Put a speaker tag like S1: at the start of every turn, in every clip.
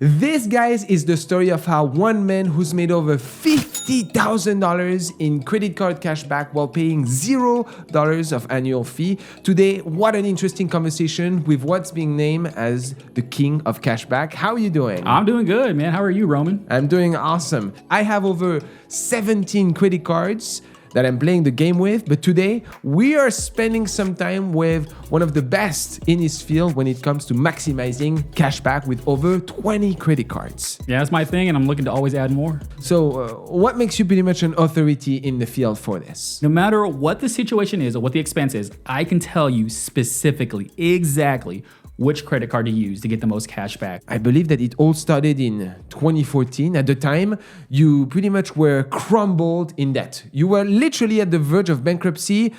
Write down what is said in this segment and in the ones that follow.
S1: This, guys, is the story of how one man who's made over $50,000 in credit card cashback while paying $0 of annual fee. Today, what an interesting conversation with what's being named as the king of cashback. How are you doing?
S2: I'm doing good, man. How are you, Roman?
S1: I'm doing awesome. I have over 17 credit cards that I'm playing the game with, but today we are spending some time with one of the best in his field when it comes to maximizing cashback with over 20 credit cards.
S2: Yeah, that's my thing, and I'm looking to always add more.
S1: So what makes you pretty much an authority in the field for this?
S2: No matter what the situation is or what the expense is, I can tell you specifically, exactly which credit card to use to get the most cash back.
S1: I believe that it all started in 2014. At the time, you pretty much were crumbled in debt. You were literally at the verge of bankruptcy.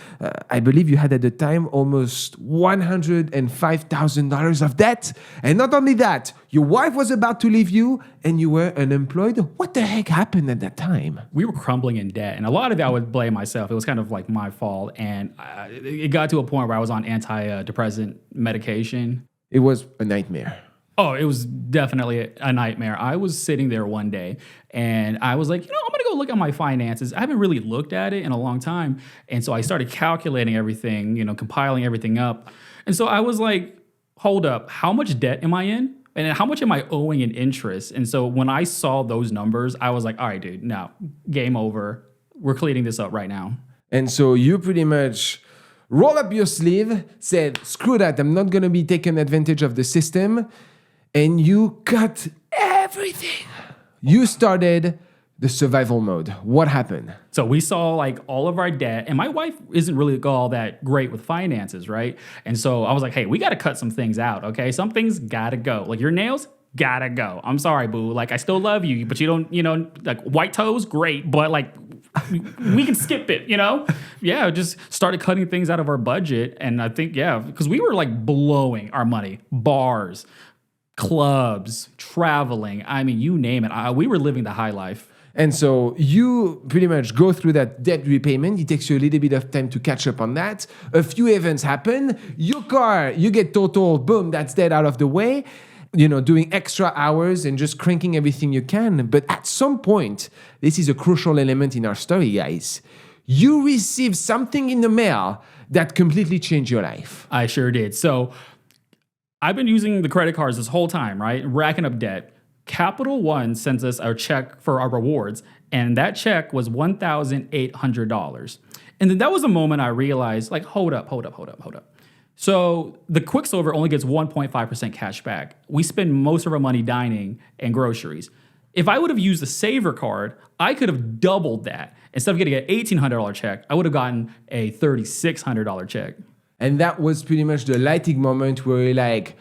S1: I believe you had at the time almost $105,000 of debt. And not only that, your wife was about to leave you and you were unemployed. What the heck happened at that time?
S2: We were crumbling in debt, and a lot of it I would blame myself. It was kind of like my fault, and it got to a point where I was on antidepressant medication.
S1: It was a nightmare.
S2: Oh, it was definitely a nightmare. I was sitting there one day and I was like, I'm going to go look at my finances. I haven't really looked at it in a long time. And so I started calculating everything, compiling everything up. And so I was like, hold up, how much debt am I in? And how much am I owing in interest? And so when I saw those numbers, I was like, all right, dude, no, game over. We're cleaning this up right now.
S1: And so you pretty much roll up your sleeve, said, screw that, I'm not going to be taking advantage of the system. And you cut everything. You started the survival mode. What happened?
S2: So we saw like all of our debt, and my wife isn't really all that great with finances, right? And so I was like, hey, we got to cut some things out, okay? Some things got to go. Like your nails, gotta go. I'm sorry, boo. Like I still love you, but you don't, like white toes, great, but like we can skip it, Yeah, just started cutting things out of our budget. And I think, because we were like blowing our money. Bars, clubs, traveling. I mean, you name it. We were living the high life.
S1: And so you pretty much go through that debt repayment. It takes you a little bit of time to catch up on that. A few events happen. Your car, you get totaled. Boom, that's debt out of the way. Doing extra hours and just cranking everything you can. But at some point, this is a crucial element in our story, guys. You receive something in the mail that completely changed your life.
S2: I sure did. So I've been using the credit cards this whole time, right? Racking up debt. Capital One sends us our check for our rewards, and that check was $1,800. And then that was the moment I realized, like, hold up. So the Quicksilver only gets 1.5% cash back. We spend most of our money dining and groceries. If I would have used the Saver card, I could have doubled that. Instead of getting an $1,800 check, I would have gotten a $3,600 check.
S1: And that was pretty much the lighting moment where you're like,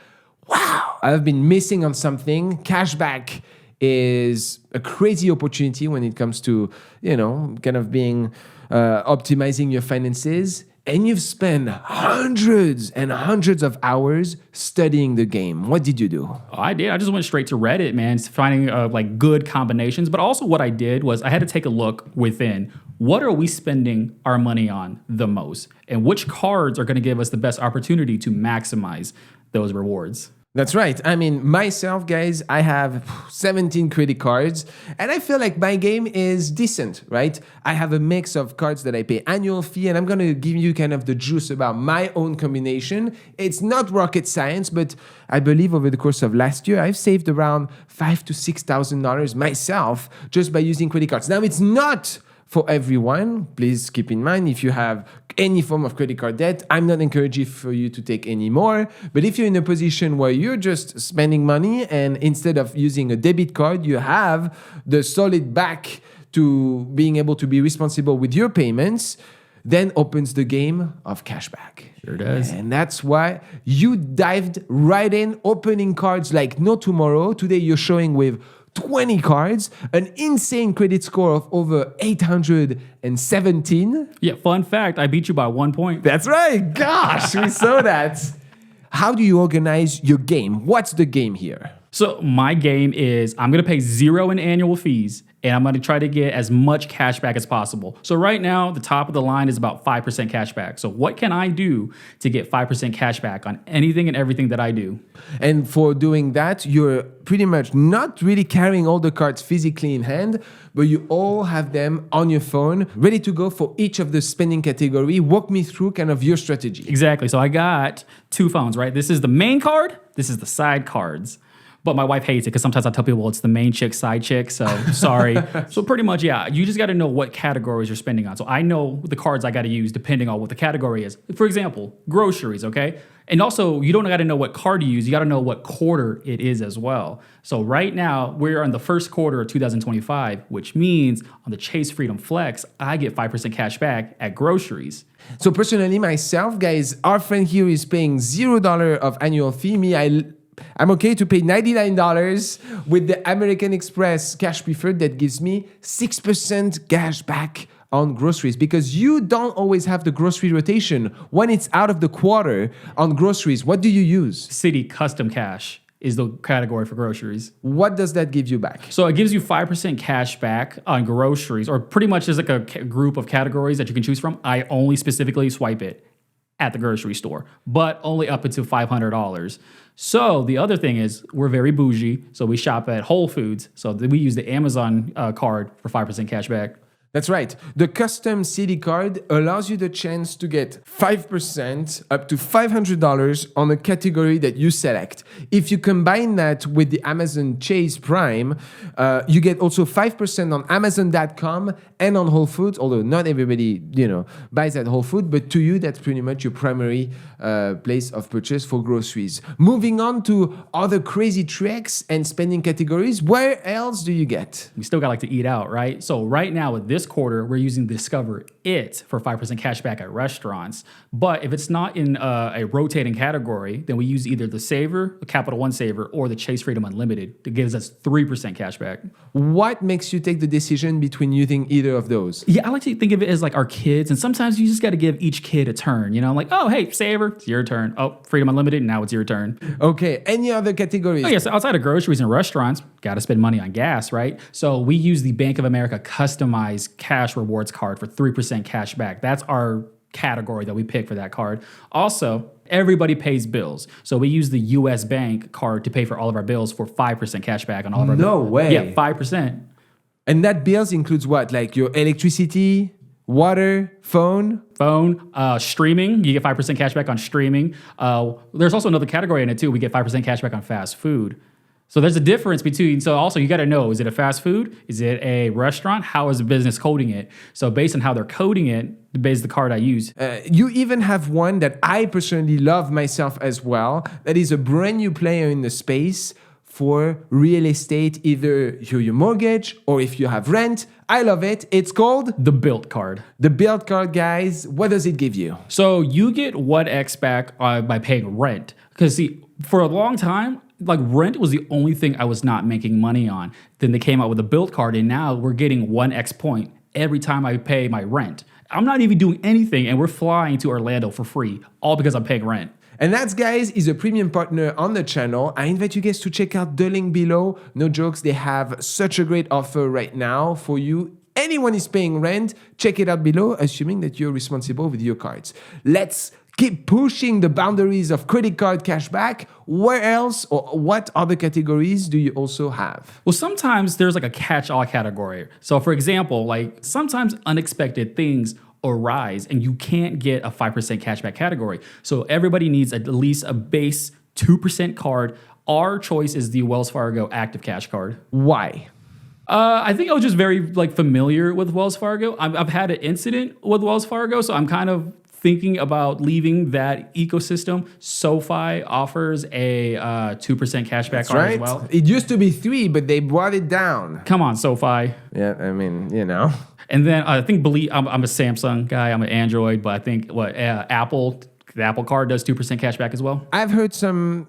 S1: wow, I've been missing on something. Cashback is a crazy opportunity when it comes to, kind of being optimizing your finances. And you've spent hundreds and hundreds of hours studying the game. What did you do?
S2: I did. I just went straight to Reddit, man, finding like good combinations. But also what I did was I had to take a look within. What are we spending our money on the most? And which cards are going to give us the best opportunity to maximize those rewards?
S1: That's right. I mean, myself, guys, I have 17 credit cards, and I feel like my game is decent, right? I have a mix of cards that I pay annual fee, and I'm going to give you kind of the juice about my own combination. It's not rocket science, but I believe over the course of last year, I've saved around $5,000 to $6,000 myself just by using credit cards. Now, it's not for everyone. Please keep in mind, if you have any form of credit card debt, I'm not encouraging for you to take any more. But if you're in a position where you're just spending money and instead of using a debit card, you have the solid back to being able to be responsible with your payments, then opens the game of cashback.
S2: Sure does.
S1: And that's why you dived right in, opening cards like no tomorrow. Today you're showing with 20 cards, an insane credit score of over 817.
S2: Yeah, fun fact, I beat you by 1 point.
S1: That's right. Gosh, we saw that. How do you organize your game? What's the game here?
S2: So my game is I'm going to pay 0 in annual fees and I'm going to try to get as much cash back as possible. So right now, the top of the line is about 5% cash back. So what can I do to get 5% cash back on anything and everything that I do?
S1: And for doing that, you're pretty much not really carrying all the cards physically in hand, but you all have them on your phone, ready to go for each of the spending category. Walk me through kind of your strategy.
S2: Exactly. So I got 2 phones, right? This is the main card. This is the side cards. But my wife hates it because sometimes I tell people, well, it's the main chick, side chick. So sorry. So pretty much, yeah, you just got to know what categories you're spending on. So I know the cards I got to use depending on what the category is. For example, groceries, okay? And also, you don't got to know what card to use. You got to know what quarter it is as well. So right now, we're on the first quarter of 2025, which means on the Chase Freedom Flex, I get 5% cash back at groceries.
S1: So personally, myself, guys, our friend here is paying $0 of annual fee. I'm okay to pay $99 with the American Express Cash Preferred that gives me 6% cash back on groceries, because you don't always have the grocery rotation. When it's out of the quarter on groceries, what do you use?
S2: City Custom Cash is the category for groceries.
S1: What does that give you back?
S2: So it gives you 5% cash back on groceries, or pretty much there's like a group of categories that you can choose from. I only specifically swipe it at the grocery store, but only up until $500. So the other thing is we're very bougie. So we shop at Whole Foods. So we use the Amazon card for 5% cash back.
S1: That's right. The custom city card allows you the chance to get 5% up to $500 on a category that you select. If you combine that with the Amazon Chase Prime, you get also 5% on Amazon.com and on Whole Foods, although not everybody, buys at Whole Foods, but to you, that's pretty much your primary place of purchase for groceries. Moving on to other crazy tricks and spending categories, where else do you get?
S2: We still got to eat out, right? So right now with this quarter, we're using Discover It for 5% cash back at restaurants. But if it's not in a rotating category, then we use either the Saver, the Capital One Saver, or the Chase Freedom Unlimited that gives us 3% cash back.
S1: What makes you take the decision between using either of those?
S2: Yeah, I like to think of it as like our kids, and sometimes you just got to give each kid a turn. Like, oh, hey, Saver, it's your turn. Oh, Freedom Unlimited, now it's your turn.
S1: Okay, any other categories?
S2: Oh, yes, outside of groceries and restaurants, got to spend money on gas, right? So we use the Bank of America customized cash rewards card for 3% cash back. That's our category that we pick for that card. Also, everybody pays bills. So we use the US Bank card to pay for all of our bills for 5% cash back on all of our bills.
S1: No way.
S2: Yeah, 5%.
S1: And that bills includes what? Like your electricity, water, phone?
S2: Streaming. You get 5% cash back on streaming. There's also another category in it too. We get 5% cash back on fast food. So there's a difference between, so also you got to know, is it a fast food? Is it a restaurant? How is the business coding it? So based on how they're coding it, based on the card I use.
S1: You even have one that I personally love myself as well. That is a brand new player in the space for real estate, either your mortgage or if you have rent. I love it. It's called
S2: The Built Card.
S1: The Built Card, guys. What does it give you?
S2: So you get 1x back by paying rent. Because see, for a long time, like rent was the only thing I was not making money on. Then they came out with a Built Card, and now we're getting 1x point every time I pay my rent. I'm not even doing anything, and we're flying to Orlando for free, all because I'm paying rent.
S1: And that, guys, is a premium partner on the channel. I invite you guys to check out the link below. No jokes, they have such a great offer right now for you. Anyone is paying rent, check it out below, assuming that you're responsible with your cards. Let's keep pushing the boundaries of credit card cashback. Where else or what other categories do you also have?
S2: Well, sometimes there's like a catch-all category. So for example, like sometimes unexpected things arise and you can't get a 5% cashback category. So everybody needs at least a base 2% card. Our choice is the Wells Fargo Active Cash Card.
S1: Why?
S2: I think I was just very familiar with Wells Fargo. I've had an incident with Wells Fargo, so I'm kind of thinking about leaving that ecosystem. SoFi offers a 2% cashback card as well.
S1: It used to be 3, but they brought it down.
S2: Come on, SoFi.
S1: Yeah, I mean,
S2: And then I think I'm a Samsung guy. I'm an Android, but I think Apple, the Apple card does 2% cashback as well.
S1: I've heard some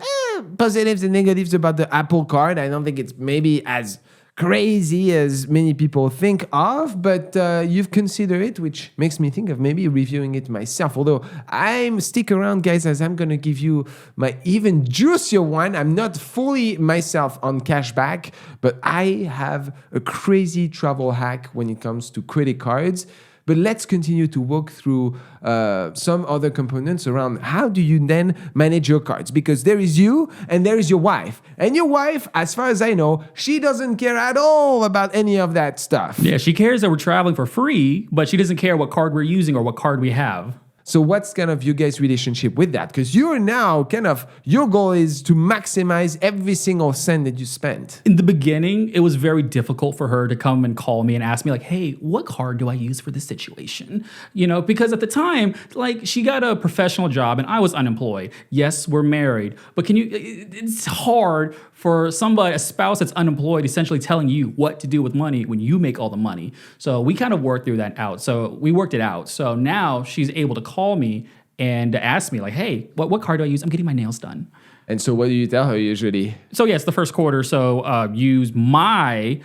S1: positives and negatives about the Apple card. I don't think it's maybe as crazy as many people think of, but you've considered it, which makes me think of maybe reviewing it myself. Although I'm stick around, guys, as I'm gonna give you my even juicier one. I'm not fully myself on cashback, but I have a crazy travel hack when it comes to credit cards. But let's continue to walk through some other components around how do you then manage your cards? Because there is you and there is your wife. And your wife, as far as I know, she doesn't care at all about any of that stuff.
S2: Yeah, she cares that we're traveling for free, but she doesn't care what card we're using or what card we have.
S1: So what's kind of your guys' relationship with that? Because you're now kind of, your goal is to maximize every single cent that you spend.
S2: In the beginning, it was very difficult for her to come and call me and ask me like, hey, what card do I use for this situation? You know, because at the time, like she got a professional job and I was unemployed. Yes, we're married, but it's hard for somebody, a spouse that's unemployed, essentially telling you what to do with money when you make all the money. So we kind of worked through that out. So we worked it out. So now she's able to call me and ask me like, hey, what card do I use? I'm getting my nails done.
S1: And so what do you tell her usually?
S2: So yes, the first quarter. So use my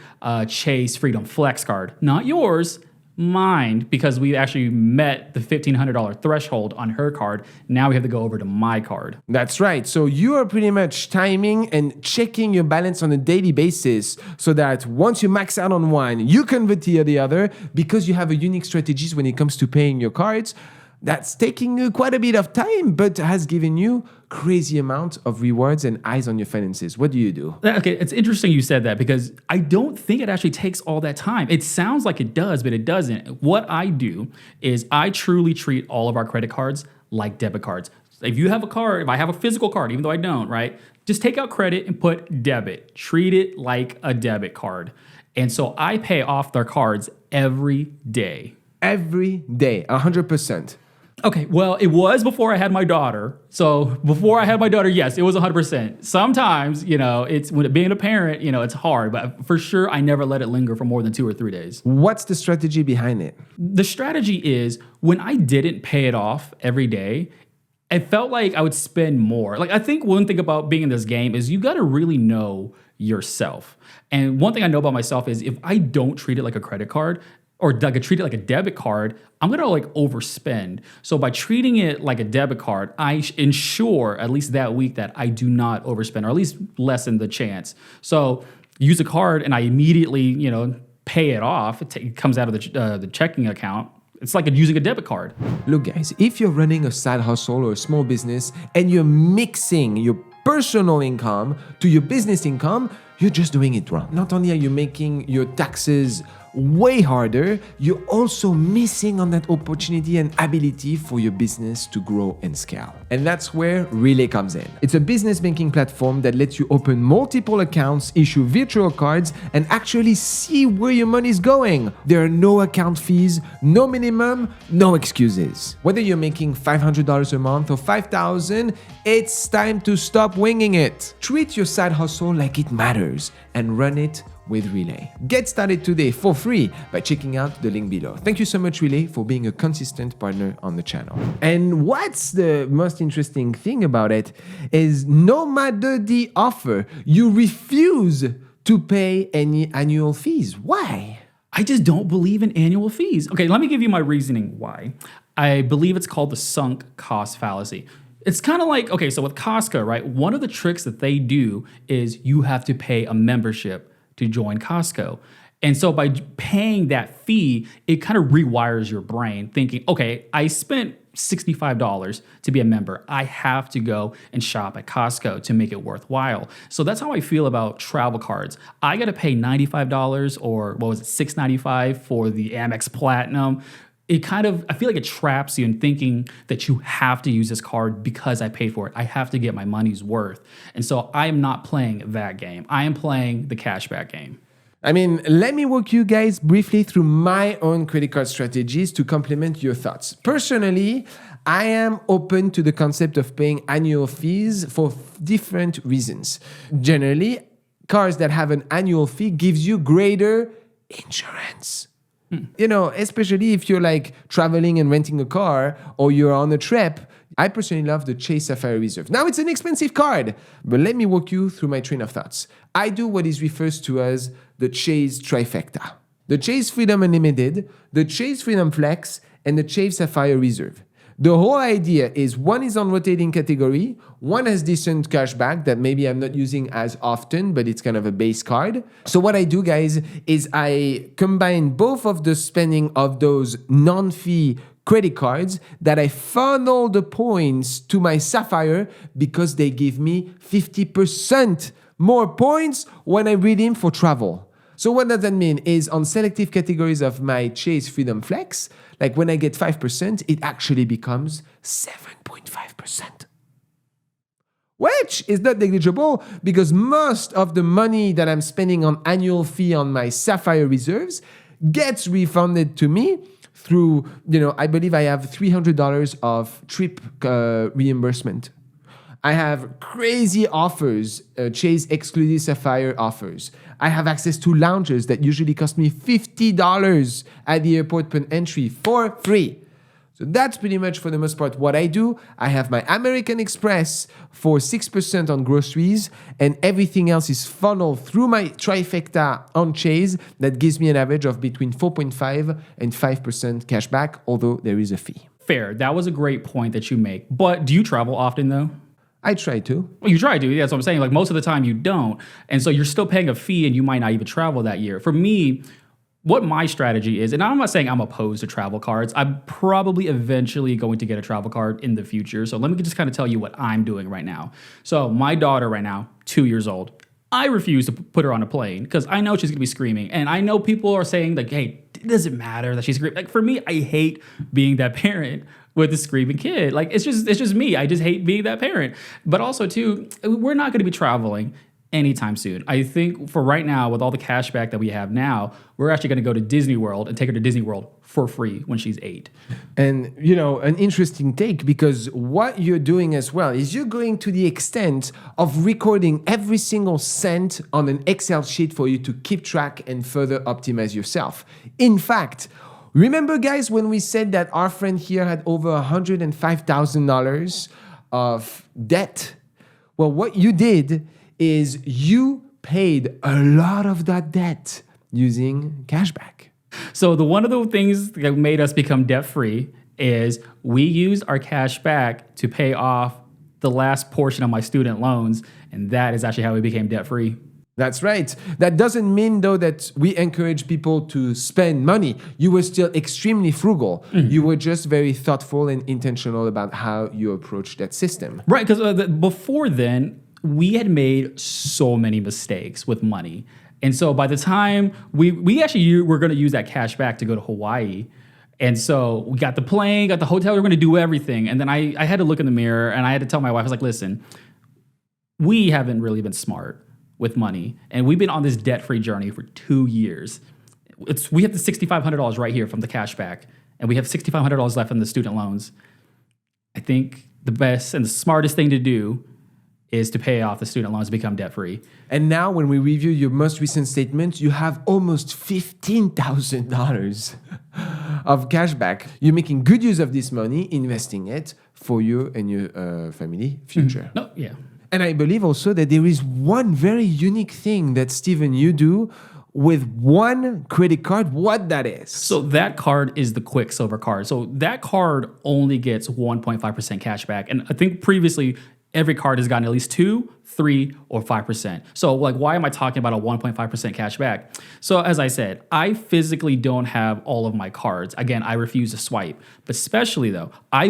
S2: Chase Freedom Flex card, not yours, mine, because we actually met the $1,500 threshold on her card. Now we have to go over to my card.
S1: That's right. So you are pretty much timing and checking your balance on a daily basis so that once you max out on one, you convert to the other because you have a unique strategies when it comes to paying your cards. That's taking quite a bit of time, but has given you crazy amount of rewards and eyes on your finances. What do you do?
S2: Okay, it's interesting you said that because I don't think it actually takes all that time. It sounds like it does, but it doesn't. What I do is I truly treat all of our credit cards like debit cards. If you have a card, if I have a physical card, even though I don't, right? Just take out credit and put debit. Treat it like a debit card. And so I pay off their cards every day.
S1: Every day, 100%.
S2: Okay, well, it was before I had my daughter. So before I had my daughter, yes, it was 100%. Sometimes, you know, it's when being a parent, you know, it's hard, but for sure, I never let it linger for more than 2 or 3 days.
S1: What's the strategy behind it?
S2: The strategy is when I didn't pay it off every day, it felt like I would spend more. Like, I think one thing about being in this game is you got to really know yourself. And one thing I know about myself is if I don't treat it like a credit card, or like treat it like a debit card, I'm gonna like overspend. So by treating it like a debit card, I ensure at least that week that I do not overspend, or at least lessen the chance. So use a card and I immediately, you know, pay it off. It comes out of the checking account. It's like using a debit card.
S1: Look, guys, if you're running a side hustle or a small business and you're mixing your personal income to your business income, you're just doing it wrong. Not only are you making your taxes way harder, you're also missing on that opportunity and ability for your business to grow and scale. And that's where Relay comes in. It's a business banking platform that lets you open multiple accounts, issue virtual cards, and actually see where your money is going. There are no account fees, no minimum, no excuses. Whether you're making $500 a month or $5,000, it's time to stop winging it. Treat your side hustle like it matters and run it with Relay. Get started today for free by checking out the link below. Thank you so much, Relay, for being a consistent partner on the channel. And what's the most interesting thing about it is no matter the offer, you refuse to pay any annual fees. Why?
S2: I just don't believe in annual fees. Okay, let me give you my reasoning why. I believe it's called the sunk cost fallacy. It's kind of like, okay, so with Costco, right? One of the tricks that they do is you have to pay a membership to join Costco. And so by paying that fee, it kind of rewires your brain thinking, okay, I spent $65 to be a member. I have to go and shop at Costco to make it worthwhile. So that's how I feel about travel cards. I got to pay $95 or what was it, $6.95 for the Amex Platinum. It kind of, I feel like it traps you in thinking that you have to use this card because I paid for it. I have to get my money's worth. And so I am not playing that game. I am playing the cashback game.
S1: I mean, let me walk you guys briefly through my own credit card strategies to complement your thoughts. Personally, I am open to the concept of paying annual fees for different reasons. Generally, cards that have an annual fee gives you greater insurance. You know, especially if you're like traveling and renting a car or you're on a trip, I personally love the Chase Sapphire Reserve. Now, it's an expensive card, but let me walk you through my train of thoughts. I do what is referred to as the Chase Trifecta. The Chase Freedom Unlimited, the Chase Freedom Flex, and the Chase Sapphire Reserve. The whole idea is one is on rotating category, one has decent cashback that maybe I'm not using as often, but it's kind of a base card. So what I do, guys, is I combine both of the spending of those non-fee credit cards that I funnel the points to my Sapphire because they give me 50% more points when I redeem for travel. So what does that mean is on selective categories of my Chase Freedom Flex, like when I get 5%, it actually becomes 7.5%. Which is not negligible because most of the money that I'm spending on annual fee on my Sapphire reserves gets refunded to me through, I believe I have $300 of trip reimbursement. I have crazy offers, Chase exclusive Sapphire offers. I have access to lounges that usually cost me $50 at the airport per entry for free. So that's pretty much for the most part what I do. I have my American Express for 6% on groceries, and everything else is funneled through my Trifecta on Chase that gives me an average of between 4.5 and 5% cashback, although there is a fee.
S2: Fair. That was a great point that you make. But do you travel often though?
S1: I try to.
S2: Well, you try to. That's what I'm saying. Like most of the time you don't. And so you're still paying a fee and you might not even travel that year. For me, what my strategy is, and I'm not saying I'm opposed to travel cards. I'm probably eventually going to get a travel card in the future. So let me just kind of tell you what I'm doing right now. So my daughter right now, 2 years old, I refuse to put her on a plane because I know she's gonna be screaming. And I know people are saying like, hey, it doesn't matter that she's screaming. Like for me, I hate being that parent with a screaming kid. Like it's just me. I just hate being that parent. But also too, we're not gonna be traveling anytime soon. I think for right now, with all the cash back that we have now, we're actually going to go to Disney World and take her to Disney World for free when she's 8.
S1: And, an interesting take, because what you're doing as well is you're going to the extent of recording every single cent on an Excel sheet for you to keep track and further optimize yourself. In fact, remember, guys, when we said that our friend here had over $105,000 of debt? Well, what you did is you paid a lot of that debt using cashback.
S2: So one of the things that made us become debt-free is we used our cash back to pay off the last portion of my student loans, and that is actually how we became debt-free.
S1: That's right. That doesn't mean, though, that we encourage people to spend money. You were still extremely frugal. Mm-hmm. You were just very thoughtful and intentional about how you approach that system.
S2: Right, because before then, we had made so many mistakes with money. And so by the time we actually were going to use that cash back to go to Hawaii. And so we got the plane, got the hotel, we were going to do everything. And then I had to look in the mirror and I had to tell my wife, I was like, listen, we haven't really been smart with money. And we've been on this debt-free journey for 2 years. We have the $6,500 right here from the cash back. And we have $6,500 left in the student loans. I think the best and the smartest thing to do is to pay off the student loans to become debt-free.
S1: And now when we review your most recent statement, you have almost $15,000 of cash back. You're making good use of this money, investing it for you and your family future.
S2: No, yeah.
S1: And I believe also that there is one very unique thing that, Steven, you do with one credit card, what that is.
S2: So that card is the Quicksilver card. So that card only gets 1.5% cash back. And I think previously, every card has gotten at least 2, 3, or 5%. So like, why am I talking about a 1.5% cash back? So as I said, I physically don't have all of my cards. Again, I refuse to swipe. But especially though, I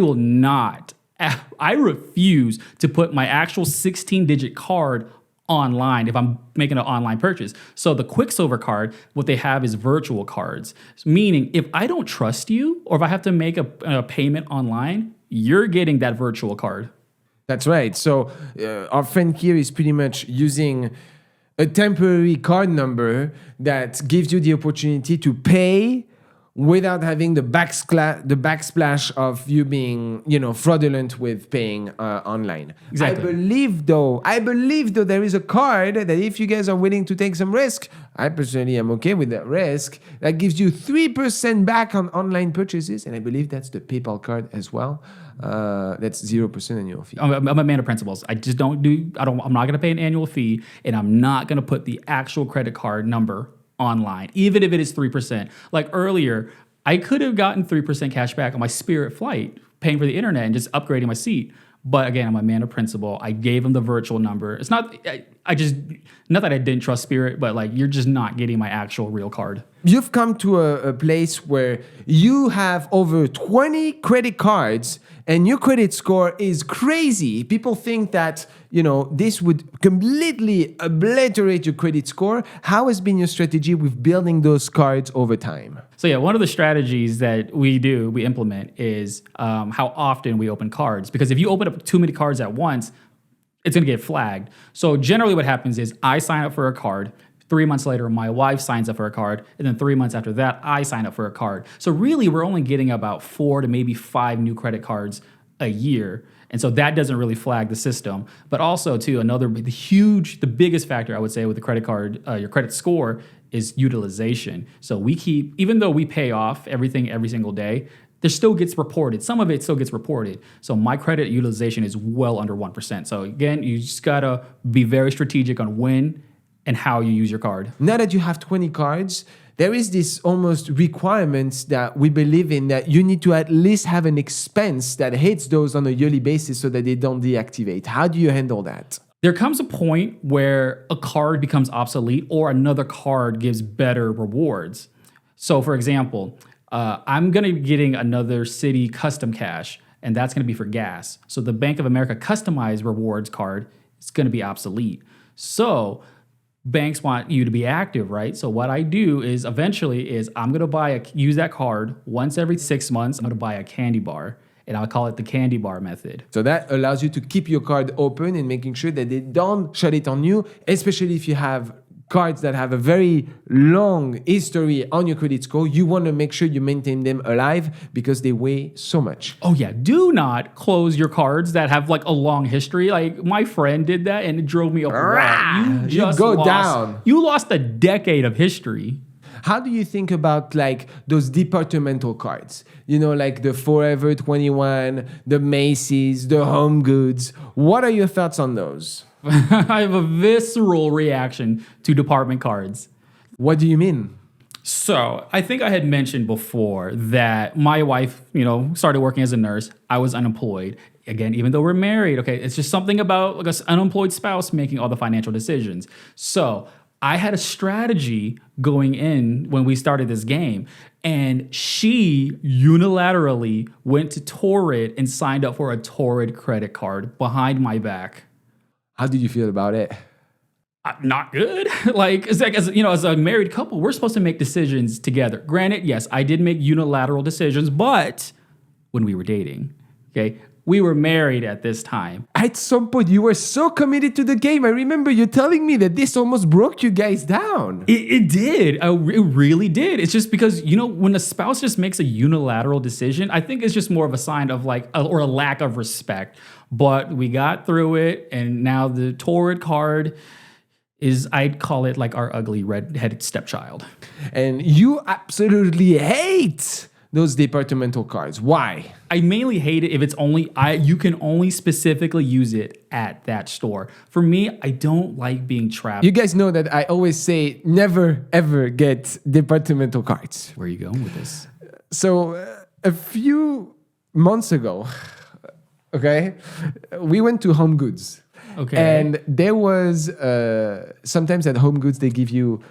S2: refuse to put my actual 16-digit card online if I'm making an online purchase. So the Quicksilver card, what they have is virtual cards. Meaning if I don't trust you or if I have to make a payment online, you're getting that virtual card.
S1: That's right. So our friend here is pretty much using a temporary card number that gives you the opportunity to pay without having the backsplash of you being, fraudulent with paying online.
S2: Exactly.
S1: I believe though there is a card that if you guys are willing to take some risk, I personally am okay with that risk, that gives you 3% back on online purchases. And I believe that's the PayPal card as well. That's 0% annual fee.
S2: I'm a man of principles. I'm not going to pay an annual fee, and I'm not going to put the actual credit card number online, even if it is 3%. Like earlier, I could have gotten 3% cash back on my Spirit flight, paying for the internet and just upgrading my seat. But again, I'm a man of principle. I gave him the virtual number. It's not, not that I didn't trust Spirit, but like, you're just not getting my actual real card.
S1: You've come to a place where you have over 20 credit cards and your credit score is crazy. People think that, this would completely obliterate your credit score. How has been your strategy with building those cards over time?
S2: So yeah, one of the strategies that we implement is how often we open cards. Because if you open up too many cards at once, it's going to get flagged. So generally what happens is I sign up for a card. 3 months later, my wife signs up for a card. And then 3 months after that, I sign up for a card. So really, we're only getting about 4 to maybe 5 new credit cards a year. And so that doesn't really flag the system. But also, too, the biggest factor, I would say, with the credit card, your credit score, is utilization. So we keep, even though we pay off everything every single day, there still gets reported. Some of it still gets reported. So my credit utilization is well under 1%. So again, you just gotta be very strategic on when and how you use your card.
S1: Now that you have 20 cards, there is this almost requirement that we believe in, that you need to at least have an expense that hits those on a yearly basis so that they don't deactivate. How do you handle that?
S2: There comes a point where a card becomes obsolete or another card gives better rewards. So for example, I'm going to be getting another Citi Custom Cash, and that's going to be for gas. So the Bank of America Customized Rewards card is going to be obsolete. So banks want you to be active, right? So what I do is eventually I'm going to use that card once every 6 months. I'm going to buy a candy bar, and I'll call it the candy bar method.
S1: So that allows you to keep your card open and making sure that they don't shut it on you, especially if you have cards that have a very long history on your credit score. You want to make sure you maintain them alive because they weigh so much.
S2: Oh yeah, do not close your cards that have like a long history. Like my friend did that and it drove me up a wall. You lost a decade of history.
S1: How do you think about like those departmental cards? Like the Forever 21, the Macy's, the Home Goods. What are your thoughts on those?
S2: I have a visceral reaction to department cards.
S1: What do you mean?
S2: So I think I had mentioned before that my wife, started working as a nurse. I was unemployed. Again, even though we're married, okay, it's just something about like an unemployed spouse making all the financial decisions. So I had a strategy going in when we started this game, and she unilaterally went to Torrid and signed up for a Torrid credit card behind my back.
S1: How did you feel about it?
S2: Not good. As a married couple, we're supposed to make decisions together. Granted, yes, I did make unilateral decisions, but when we were dating, okay, we were married at this time.
S1: At some point, you were so committed to the game. I remember you telling me that this almost broke you guys down.
S2: It did. It really did. It's just because, when a spouse just makes a unilateral decision, I think it's just more of a sign of or a lack of respect. But we got through it, and now the Torrid card is, I'd call it like our ugly red-headed stepchild.
S1: And you absolutely hate those departmental cards. Why?
S2: I mainly hate it if it's you can only specifically use it at that store. For me, I don't like being trapped.
S1: You guys know that I always say never ever get departmental cards.
S2: Where are you going with this?
S1: So a few months ago, okay, we went to Home Goods.
S2: Okay.
S1: And there was sometimes at Home Goods they give you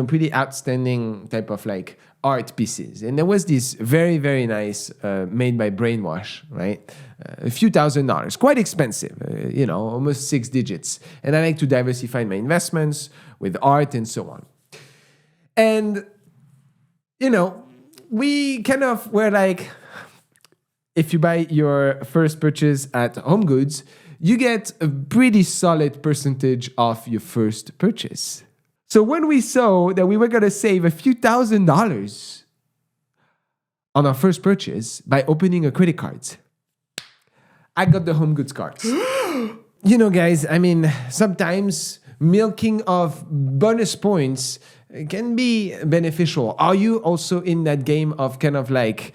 S1: pretty outstanding type of like art pieces, and there was this very very nice made by Brainwash, right? A few $1,000s, quite expensive, almost 6 digits. And I like to diversify my investments with art and so on. And we kind of were like, if you buy your first purchase at Home Goods, you get a pretty solid percentage of your first purchase. So when we saw that we were going to save a few $1,000s, on our first purchase by opening a credit card. I got the home goods cards. You know, guys, I mean, sometimes milking of bonus points can be beneficial. Are you also in that game of kind of like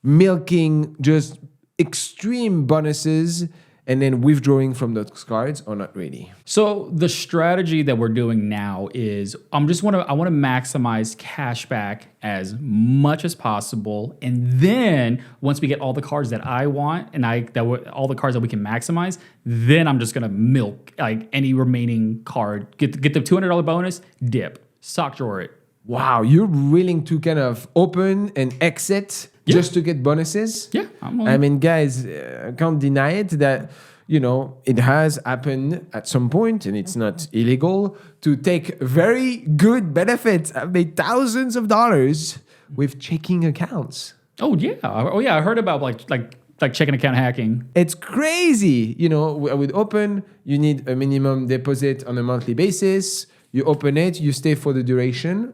S1: milking just extreme bonuses and then withdrawing from those cards, or not really?
S2: So the strategy that we're doing now is I want to maximize cash back as much as possible, and then once we get all the cards that I want and all the cards that we can maximize, then I'm just gonna milk like any remaining card, get the $200 bonus, dip, sock drawer it.
S1: Wow, you're willing to kind of open and exit just to get bonuses?
S2: Yeah,
S1: I mean, guys, I can't deny it that, you know, it has happened at some point, and it's not illegal, to take very good benefits. I've made thousands of dollars with checking accounts.
S2: Oh yeah, I heard about like checking account hacking.
S1: It's crazy. You know, with open, you need a minimum deposit on a monthly basis. You open it, you stay for the duration.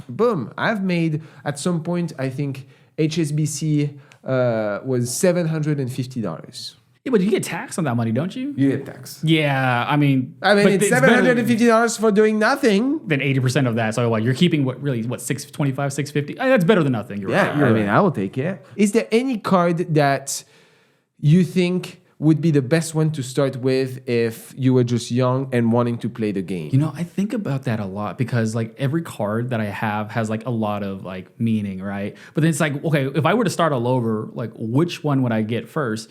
S1: Boom. I've made, at some point, I think HSBC was $750.
S2: Yeah, but you get taxed on that money, don't you?
S1: You get tax.
S2: Yeah, I mean,
S1: it's $750 for doing nothing.
S2: Then 80% of that. So like you're keeping what 625, 650. That's better than nothing. You're right.
S1: I mean, I will take it. Is there any card that you think would be the best one to start with if you were just young and wanting to play the game?
S2: You know, I think about that a lot because like every card that I have has like a lot of like meaning, right? But then it's like, okay, if I were to start all over, like which one would I get first?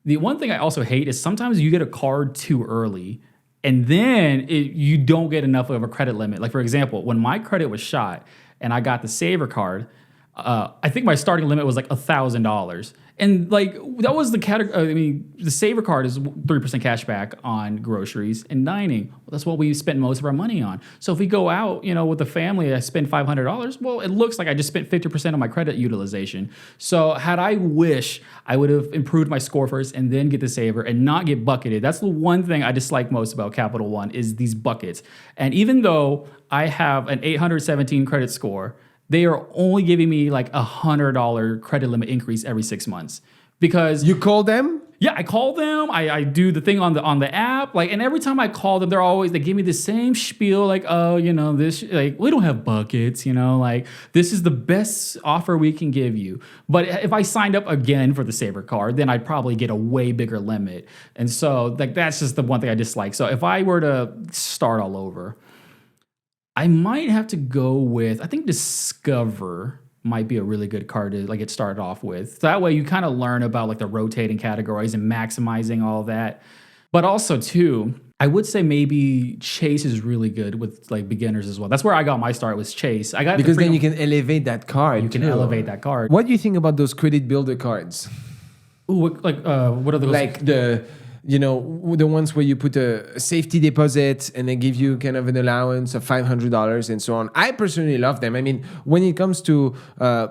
S2: The one thing I also hate is sometimes you get a card too early and then you don't get enough of a credit limit. Like for example, when my credit was shot and I got the Saver card, I think my starting limit was like $1,000. And like that was the category. I mean, the Saver card is 3% cash back on groceries and dining. Well, that's what we spent most of our money on. So if we go out, you know, with the family, I spend $500. Well, it looks like I just spent 50% of my credit utilization. So had I wish I would have improved my score first and then get the Saver and not get bucketed. That's the one thing I dislike most about Capital One is these buckets. And even though I have an 817 credit score, they are only giving me like $100 credit limit increase every 6 months because
S1: you call them.
S2: Yeah, I call them. I do the thing on the app. Like, and every time I call them, they give me the same spiel. Like, oh, you know, this, like, we don't have buckets. You know, like this is the best offer we can give you. But if I signed up again for the Saver card, then I'd probably get a way bigger limit. And so, like, that's just the one thing I dislike. So if I were to start all over, I might have to go with, I think Discover might be a really good card to like get started off with. So that way you kind of learn about like the rotating categories and maximizing all that. But also too, I would say maybe Chase is really good with like beginners as well. That's where I got my start was Chase. I got
S1: because then you can elevate that card.
S2: You can elevate that card.
S1: What do you think about those credit builder cards?
S2: Ooh, what are those?
S1: Like the ones where you put a safety deposit and they give you kind of an allowance of $500 and so on. I personally love them. I mean, when it comes to,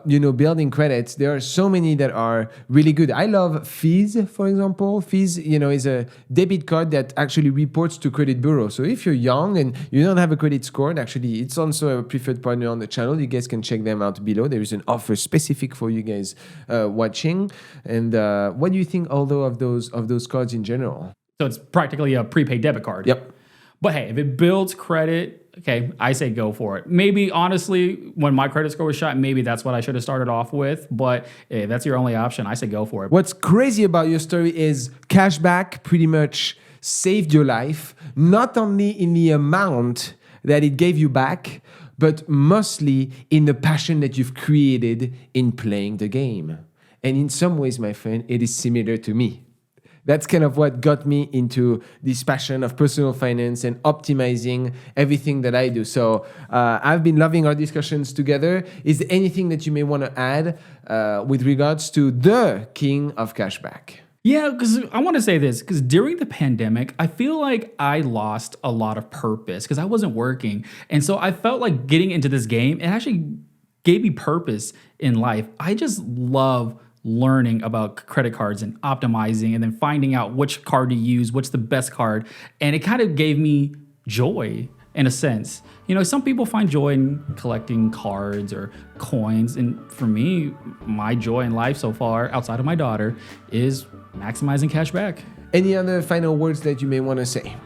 S1: building credits, there are so many that are really good. I love Fees, for example. Fees, is a debit card that actually reports to credit bureau. So if you're young and you don't have a credit score, actually, it's also a preferred partner on the channel. You guys can check them out below. There is an offer specific for you guys watching. And what do you think, although, of those cards in general?
S2: So it's practically a prepaid debit card.
S1: Yep.
S2: But hey, if it builds credit, okay, I say go for it. Maybe honestly, when my credit score was shot, maybe that's what I should have started off with. But if that's your only option, I say go for it.
S1: What's crazy about your story is cashback pretty much saved your life, not only in the amount that it gave you back, but mostly in the passion that you've created in playing the game. And in some ways, my friend, it is similar to me. That's kind of what got me into this passion of personal finance and optimizing everything that I do. So I've been loving our discussions together. Is there anything that you may want to add with regards to the king of cashback?
S2: Yeah, because I want to say this, because during the pandemic, I feel like I lost a lot of purpose because I wasn't working. And so I felt like getting into this game, it actually gave me purpose in life. I just love learning about credit cards and optimizing and then finding out which card to use, what's the best card. And it kind of gave me joy in a sense. You know, some people find joy in collecting cards or coins. And for me, my joy in life so far, outside of my daughter, is maximizing cash back.
S1: Any other final words that you may want to say?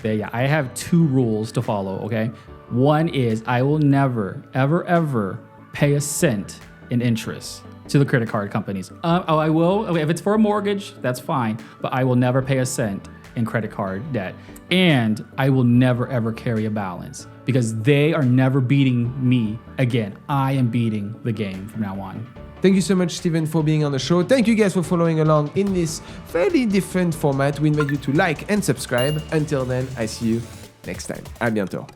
S2: Yeah, I have 2 rules to follow, okay? One is I will never, ever, ever pay a cent in interest to the credit card companies. I will, okay, if it's for a mortgage, that's fine, but I will never pay a cent in credit card debt. And I will never, ever carry a balance because they are never beating me again. I am beating the game from now on.
S1: Thank you so much, Steven, for being on the show. Thank you guys for following along in this fairly different format. We invite you to like and subscribe. Until then, I see you next time. À bientôt.